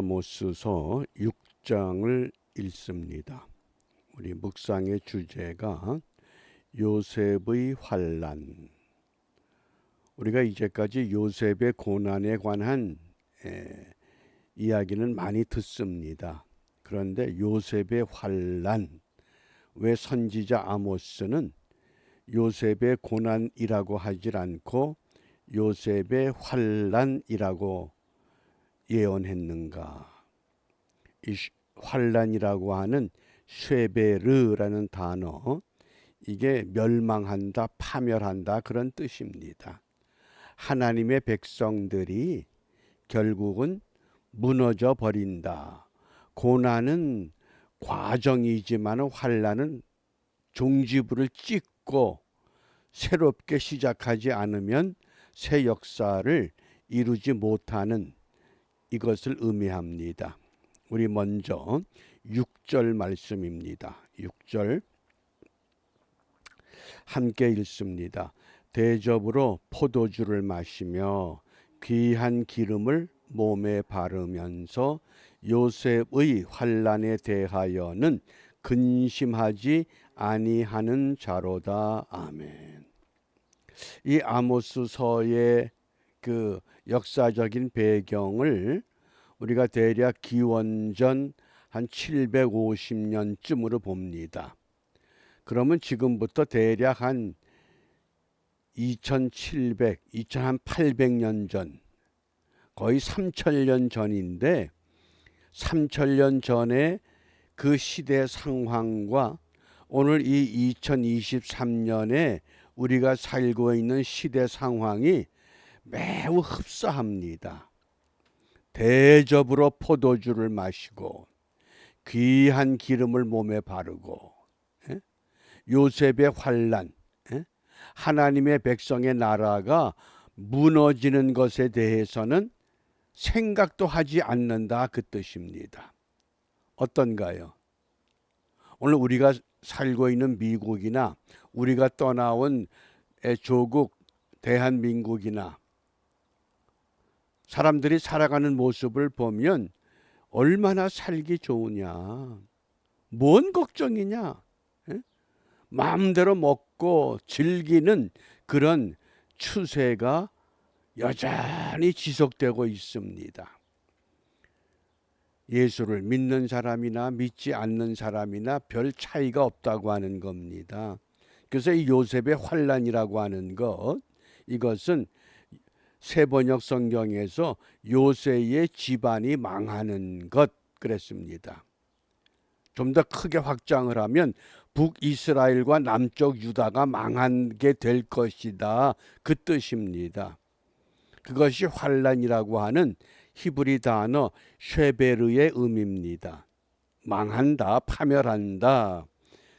아모스서 6장을 읽습니다. 우리 묵상의 주제가 요셉의 환난. 우리가 이제까지 요셉의 고난에 관한 이야기는 많이 듣습니다. 그런데 요셉의 환난, 왜 선지자 아모스는 요셉의 고난이라고 하질 않고 요셉의 환난이라고 예언했는가? 이 환난이라고 하는 쉐베르라는 단어, 이게 멸망한다, 파멸한다 그런 뜻입니다. 하나님의 백성들이 결국은 무너져 버린다. 고난은 과정이지만 환난은 종지부를 찍고 새롭게 시작하지 않으면 새 역사를 이루지 못하는 이것을 의미합니다. 우리 먼저 6절 말씀입니다. 6절 함께 읽습니다. 대접으로 포도주를 마시며 귀한 기름을 몸에 바르면서 요셉의 환난에 대하여는 근심하지 아니하는 자로다. 아멘. 이 아모스서의 그 역사적인 배경을 우리가 대략 기원전 한 750년쯤으로 봅니다. 그러면 지금부터 대략 한 2800년 전, 거의 3000년 전인데 3000년 전에 그 시대 상황과 오늘 이 2023년에 우리가 살고 있는 시대 상황이 매우 흡사합니다. 대접으로 포도주를 마시고 귀한 기름을 몸에 바르고 요셉의 환난, 하나님의 백성의 나라가 무너지는 것에 대해서는 생각도 하지 않는다 그 뜻입니다. 어떤가요? 오늘 우리가 살고 있는 미국이나 우리가 떠나온 조국 대한민국이나 사람들이 살아가는 모습을 보면 얼마나 살기 좋으냐, 뭔 걱정이냐, 마음대로 먹고 즐기는 그런 추세가 여전히 지속되고 있습니다. 예수를 믿는 사람이나 믿지 않는 사람이나 별 차이가 없다고 하는 겁니다. 그래서 이 요셉의 환난이라고 하는 것, 이것은 세번역 성경에서 요셉의 집안이 망하는 것 그랬습니다. 좀 더 크게 확장을 하면 북이스라엘과 남쪽 유다가 망하게 될 것이다 그 뜻입니다. 그것이 환난이라고 하는 히브리 단어 쉐베르의 의미입니다. 망한다, 파멸한다.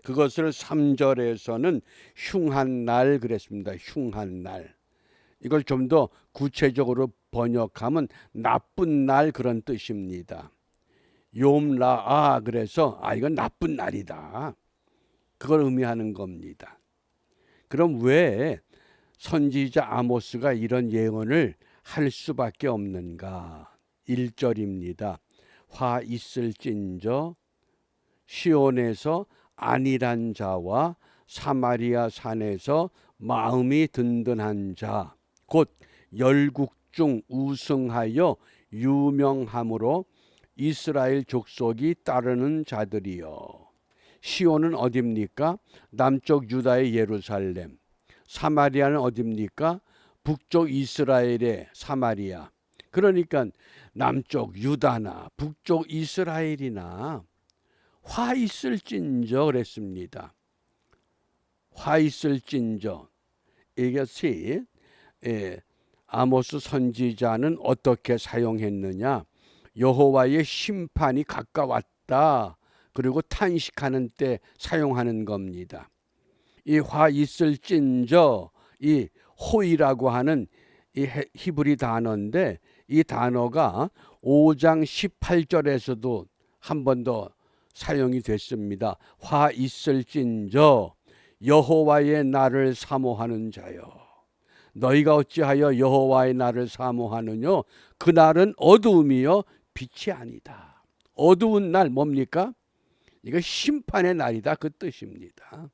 그것을 3절에서는 흉한 날 그랬습니다. 흉한 날. 이걸 좀 더 구체적으로 번역하면 나쁜 날 그런 뜻입니다. 욤라아, 그래서 이건 나쁜 날이다, 그걸 의미하는 겁니다. 그럼 왜 선지자 아모스가 이런 예언을 할 수밖에 없는가? 1절입니다. 화 있을진저 시온에서 안일한 자와 사마리아 산에서 마음이 든든한 자, 곧 열국 중 우승하여 유명함으로 이스라엘 족속이 따르는 자들이여. 시온은 어디입니까? 남쪽 유다의 예루살렘. 사마리아는 어디입니까? 북쪽 이스라엘의 사마리아. 그러니까 남쪽 유다나 북쪽 이스라엘이나 화 있을진저 그랬습니다. 화 있을진저. 이것이 아모스 선지자는 어떻게 사용했느냐? 여호와의 심판이 가까웠다, 그리고 탄식하는 때 사용하는 겁니다. 이 화 있을진저, 이 호이라고 하는 이 히브리 단어인데 이 단어가 5장 18절에서도 한 번 더 사용이 됐습니다. 화 있을진저 여호와의 날을 사모하는 자여. 너희가 어찌하여 여호와의 날을 사모하느뇨? 그 날은 어두움이요 빛이 아니다. 어두운 날 뭡니까? 이거 심판의 날이다 그 뜻입니다.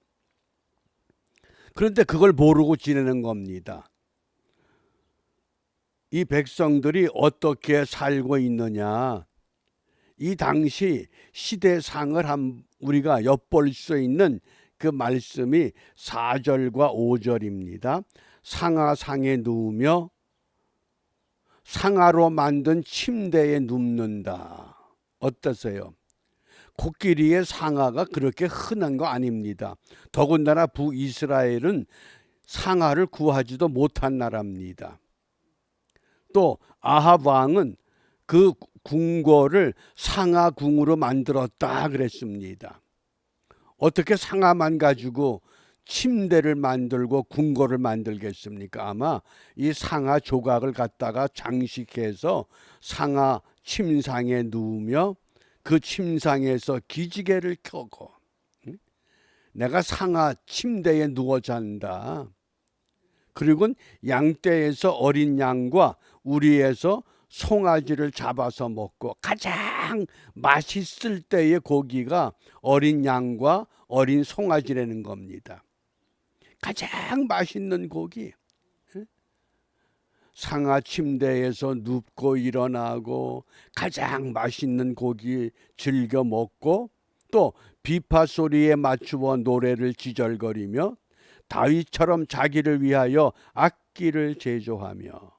그런데 그걸 모르고 지내는 겁니다. 이 백성들이 어떻게 살고 있느냐, 이 당시 시대상을 우리가 엿볼 수 있는 그 말씀이 4절과 5절입니다. 상아상에 누우며 상아로 만든 침대에 눕는다. 어떠세요? 코끼리의 상아가 그렇게 흔한 거 아닙니다. 더군다나 북이스라엘은 상아를 구하지도 못한 나라입니다. 또 아합 왕은 그 궁궐을 상아궁으로 만들었다 그랬습니다. 어떻게 상아만 가지고 침대를 만들고 궁궐을 만들겠습니까? 아마 이 상아 조각을 갖다가 장식해서 상아 침상에 누우며 그 침상에서 기지개를 켜고 내가 상아 침대에 누워 잔다. 그리고 양떼에서 어린 양과 우리에서 송아지를 잡아서 먹고 가장 맛있을 때의 고기가 어린 양과 어린 송아지라는 겁니다. 가장 맛있는 고기. 상아 침대에서 눕고 일어나고 가장 맛있는 고기 즐겨 먹고 또 비파 소리에 맞추어 노래를 지절거리며 다윗처럼 자기를 위하여 악기를 제조하며.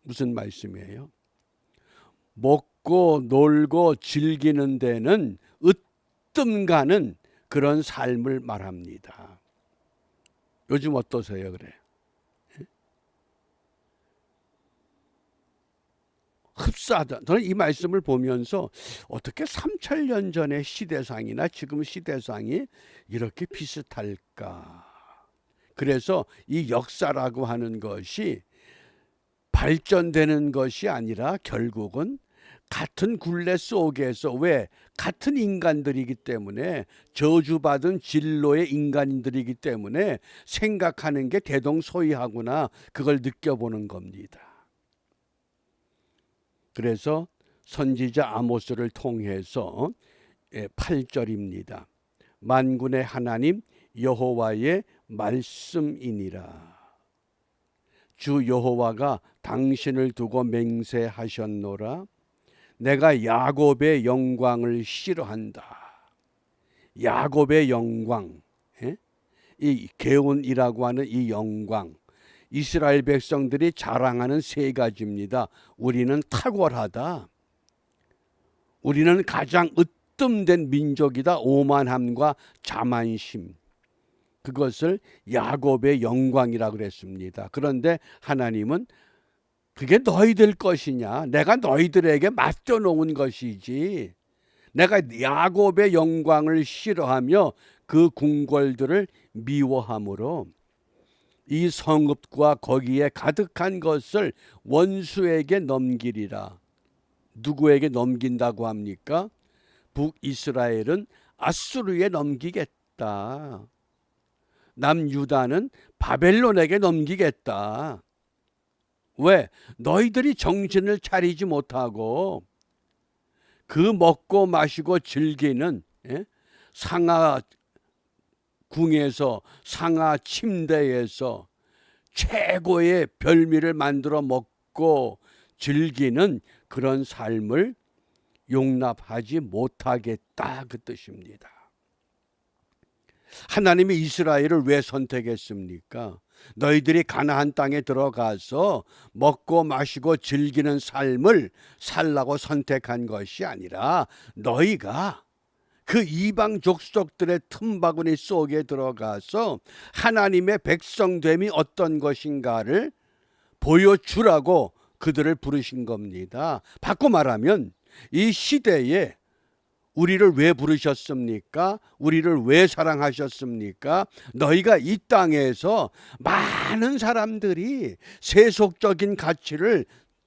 무슨 말씀이에요? 먹고 놀고 즐기는 데는 으뜸 가는 그런 삶을 말합니다. 요즘 어떠세요? 그래. 흡사하다. 저는 이 말씀을 보면서 어떻게 3000년 전의 시대상이나 지금 시대상이 이렇게 비슷할까? 그래서 이 역사라고 하는 것이 발전되는 것이 아니라 결국은 같은 굴레 속에서, 왜? 같은 인간들이기 때문에, 저주받은 진로의 인간들이기 때문에 생각하는 게 대동소이하구나, 그걸 느껴보는 겁니다. 그래서 선지자 아모스를 통해서 8절입니다. 만군의 하나님 여호와의 말씀이니라. 주 여호와가 당신을 두고 맹세하셨노라. 내가 야곱의 영광을 싫어한다. 야곱의 영광, 이 개운이라고 하는 이 영광, 이스라엘 백성들이 자랑하는 세 가지입니다. 우리는 탁월하다. 우리는 가장 으뜸된 민족이다. 오만함과 자만심. 그것을 야곱의 영광이라고 그랬습니다. 그런데 하나님은 그게 너희들 것이냐? 내가 너희들에게 맡겨놓은 것이지. 내가 야곱의 영광을 싫어하며 그 궁궐들을 미워함으로 이 성읍과 거기에 가득한 것을 원수에게 넘기리라. 누구에게 넘긴다고 합니까? 북이스라엘은 아수르에 넘기겠다. 남유다는 바벨론에게 넘기겠다. 왜? 너희들이 정신을 차리지 못하고 그 먹고 마시고 즐기는 상하 궁에서, 상하 침대에서 최고의 별미를 만들어 먹고 즐기는 그런 삶을 용납하지 못하겠다 그 뜻입니다. 하나님이 이스라엘을 왜 선택했습니까? 너희들이 가나안 땅에 들어가서 먹고 마시고 즐기는 삶을 살라고 선택한 것이 아니라 너희가 그 이방 족속들의 틈바구니 속에 들어가서 하나님의 백성됨이 어떤 것인가를 보여주라고 그들을 부르신 겁니다. 바꿔 말하면 이 시대에 우리를 왜 부르셨습니까? 우리를 왜 사랑하셨습니까? 너희가 이 땅에서 많은 사람들이 세속적인 가치를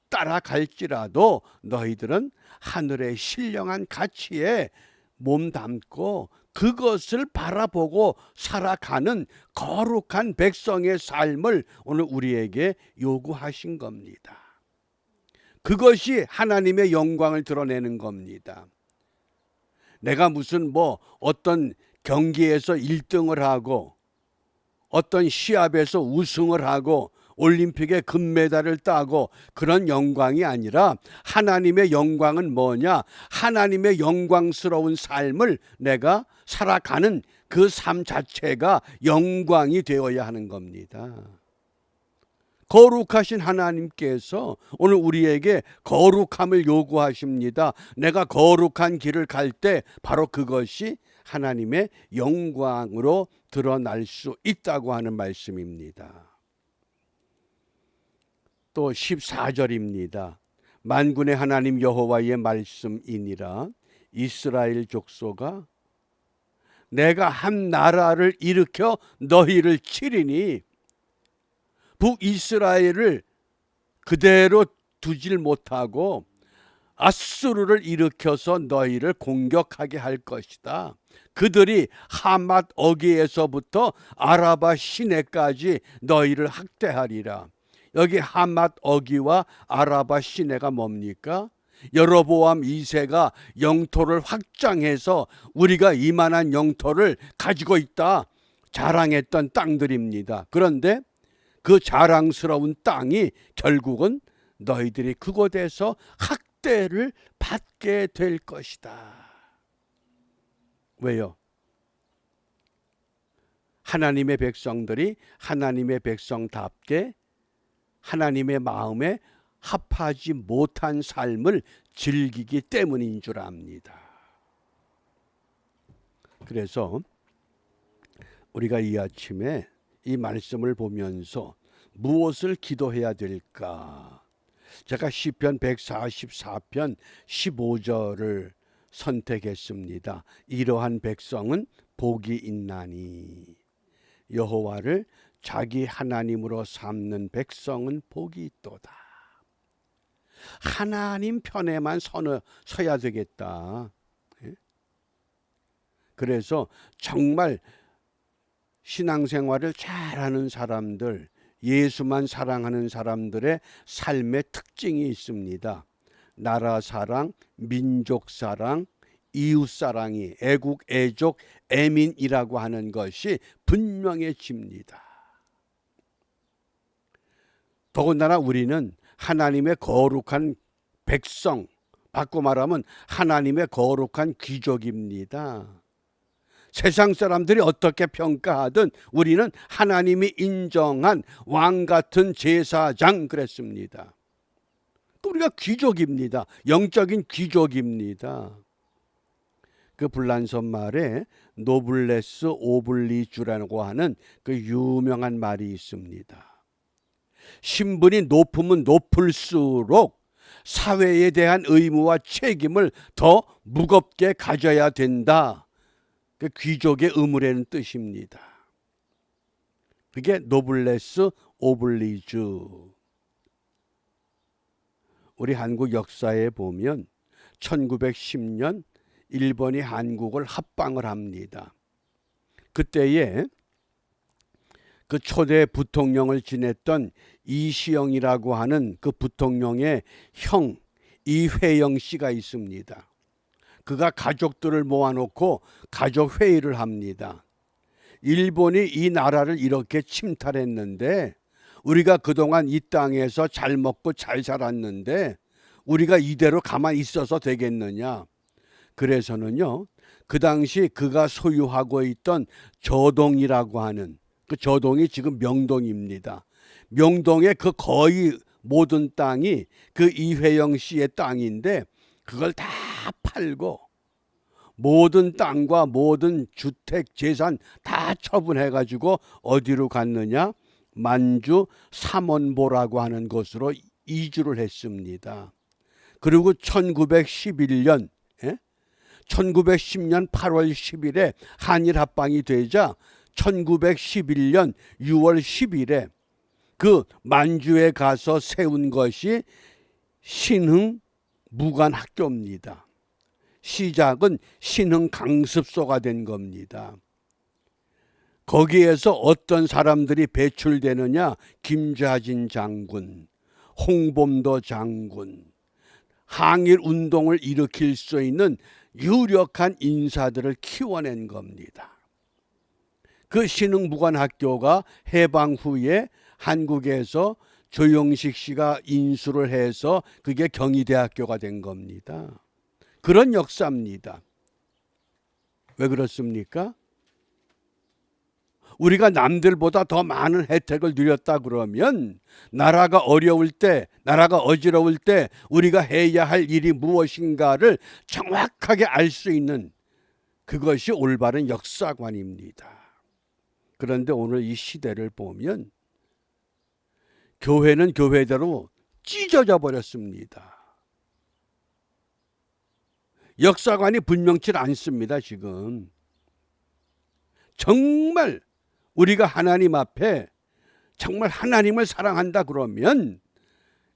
따라갈지라도 너희들은 하늘의 신령한 가치에 몸담고 그것을 바라보고 살아가는 거룩한 백성의 삶을 오늘 우리에게 요구하신 겁니다. 그것이 하나님의 영광을 드러내는 겁니다. 내가 무슨 어떤 경기에서 1등을 하고 어떤 시합에서 우승을 하고 올림픽에 금메달을 따고 그런 영광이 아니라 하나님의 영광은 뭐냐? 하나님의 영광스러운 삶을 내가 살아가는 그 삶 자체가 영광이 되어야 하는 겁니다. 거룩하신 하나님께서 오늘 우리에게 거룩함을 요구하십니다. 내가 거룩한 길을 갈 때 바로 그것이 하나님의 영광으로 드러날 수 있다고 하는 말씀입니다. 또 14절입니다. 만군의 하나님 여호와의 말씀이니라. 이스라엘 족속아, 내가 한 나라를 일으켜 너희를 치리니 북이스라엘을 그대로 두질 못하고 아수르를 일으켜서 너희를 공격하게 할 것이다. 그들이 하맛 어기에서부터 아라바 시내까지 너희를 학대하리라. 여기 하맛 어기와 아라바 시내가 뭡니까? 여로보암 2세가 영토를 확장해서 우리가 이만한 영토를 가지고 있다 자랑했던 땅들입니다. 그런데 그 자랑스러운 땅이 결국은 너희들이 그곳에서 학대를 받게 될 것이다. 왜요? 하나님의 백성들이 하나님의 백성답게 하나님의 마음에 합하지 못한 삶을 즐기기 때문인 줄 압니다. 그래서 우리가 이 아침에 이 말씀을 보면서 무엇을 기도해야 될까? 제가 시편 144편 15절을 선택했습니다. 이러한 백성은 복이 있나니 여호와를 자기 하나님으로 삼는 백성은 복이 있도다. 하나님 편에만 서야 되겠다. 그래서 정말 신앙생활을 잘하는 사람들, 예수만 사랑하는 사람들의 삶의 특징이 있습니다. 나라 사랑, 민족 사랑, 이웃 사랑이 애국, 애족, 애민이라고 하는 것이 분명해집니다. 더군다나 우리는 하나님의 거룩한 백성, 바꿔 말하면 하나님의 거룩한 귀족입니다. 세상 사람들이 어떻게 평가하든 우리는 하나님이 인정한 왕 같은 제사장 그랬습니다. 우리가 귀족입니다. 영적인 귀족입니다. 그 불란서 말에 노블레스 오블리주라고 하는 그 유명한 말이 있습니다. 신분이 높으면 높을수록 사회에 대한 의무와 책임을 더 무겁게 가져야 된다. 그 귀족의 의무라는 뜻입니다. 그게 노블레스 오블리주. 우리 한국 역사에 보면 1910년 일본이 한국을 합방을 합니다. 그때에 그 초대 부통령을 지냈던 이시영이라고 하는 그 부통령의 형 이회영 씨가 있습니다. 그가 가족들을 모아놓고 가족 회의를 합니다. 일본이 이 나라를 이렇게 침탈했는데 우리가 그동안 이 땅에서 잘 먹고 잘 살았는데 우리가 이대로 가만히 있어서 되겠느냐. 그래서는요, 그 당시 그가 소유하고 있던 저동이라고 하는 그 저동이 지금 명동입니다. 명동의 그 거의 모든 땅이 그 이회영 씨의 땅인데 그걸 다 팔고 모든 땅과 모든 주택 재산 다 처분해가지고 어디로 갔느냐? 만주 삼원보라고 하는 곳으로 이주를 했습니다. 그리고 1911년 1910년 8월 10일에 한일 합방이 되자 1911년 6월 10일에 그 만주에 가서 세운 것이 신흥 무관학교입니다. 시작은 신흥 강습소가 된 겁니다. 거기에서 어떤 사람들이 배출되느냐? 김좌진 장군, 홍범도 장군, 항일 운동을 일으킬 수 있는 유력한 인사들을 키워낸 겁니다. 그 신흥무관학교가 해방 후에 한국에서 조영식 씨가 인수를 해서 그게 경희대학교가 된 겁니다. 그런 역사입니다. 왜 그렇습니까? 우리가 남들보다 더 많은 혜택을 누렸다 그러면 나라가 어려울 때, 나라가 어지러울 때 우리가 해야 할 일이 무엇인가를 정확하게 알 수 있는 그것이 올바른 역사관입니다. 그런데 오늘 이 시대를 보면 교회는 교회대로 찢어져 버렸습니다. 역사관이 분명치 않습니다. 지금 정말 우리가 하나님 앞에 정말 하나님을 사랑한다 그러면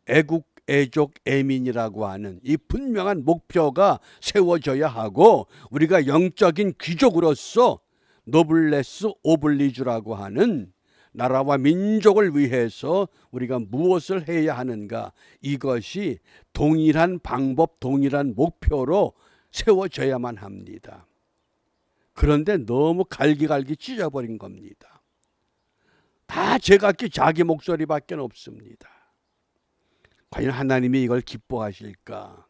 애국, 애족, 애민이라고 하는 이 분명한 목표가 세워져야 하고, 우리가 영적인 귀족으로서 노블레스 오블리주라고 하는 나라와 민족을 위해서 우리가 무엇을 해야 하는가, 이것이 동일한 방법, 동일한 목표로 세워져야만 합니다. 그런데 너무 갈기갈기 찢어버린 겁니다. 다 제각기 자기 목소리밖에 없습니다. 과연 하나님이 이걸 기뻐하실까?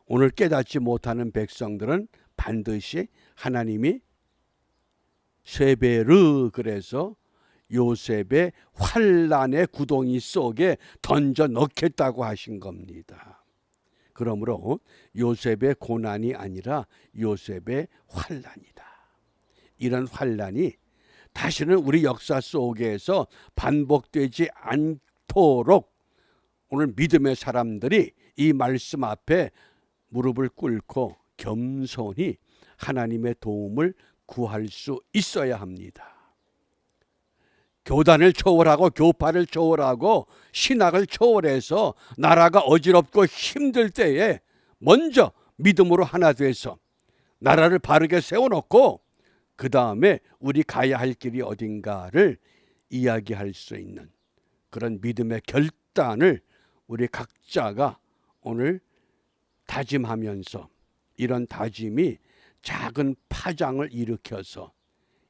오늘 깨닫지 못하는 백성들은 반드시 하나님이 쇠베르, 그래서 요셉의 환난의 구덩이 속에 던져 넣겠다고 하신 겁니다. 그러므로 요셉의 고난이 아니라 요셉의 환난이다. 이런 환난이 다시는 우리 역사 속에서 반복되지 않도록 오늘 믿음의 사람들이 이 말씀 앞에 무릎을 꿇고 겸손히 하나님의 도움을 구할 수 있어야 합니다. 교단을 초월하고 교파를 초월하고 신학을 초월해서 나라가 어지럽고 힘들 때에 먼저 믿음으로 하나 돼서 나라를 바르게 세워놓고 그 다음에 우리 가야 할 길이 어딘가를 이야기할 수 있는 그런 믿음의 결단을 우리 각자가 오늘 다짐하면서, 이런 다짐이 작은 파장을 일으켜서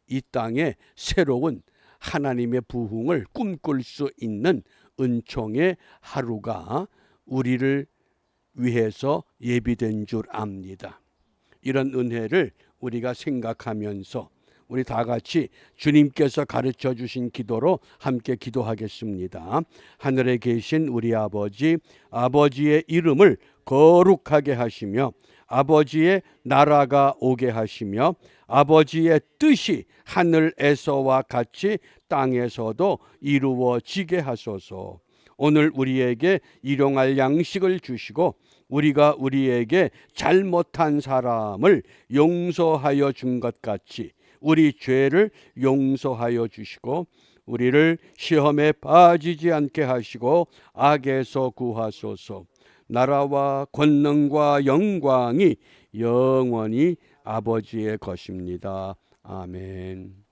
이 땅에 새로운 하나님의 부흥을 꿈꿀 수 있는 은총의 하루가 우리를 위해서 예비된 줄 압니다. 이런 은혜를 우리가 생각하면서 우리 다 같이 주님께서 가르쳐 주신 기도로 함께 기도하겠습니다. 하늘에 계신 우리 아버지, 아버지의 이름을 거룩하게 하시며 아버지의 나라가 오게 하시며 아버지의 뜻이 하늘에서와 같이 땅에서도 이루어지게 하소서. 오늘 우리에게 일용할 양식을 주시고 우리가 우리에게 잘못한 사람을 용서하여 준 것 같이 우리 죄를 용서하여 주시고 우리를 시험에 빠지지 않게 하시고 악에서 구하소서. 나라와 권능과 영광이 영원히 아버지의 것입니다. 아멘.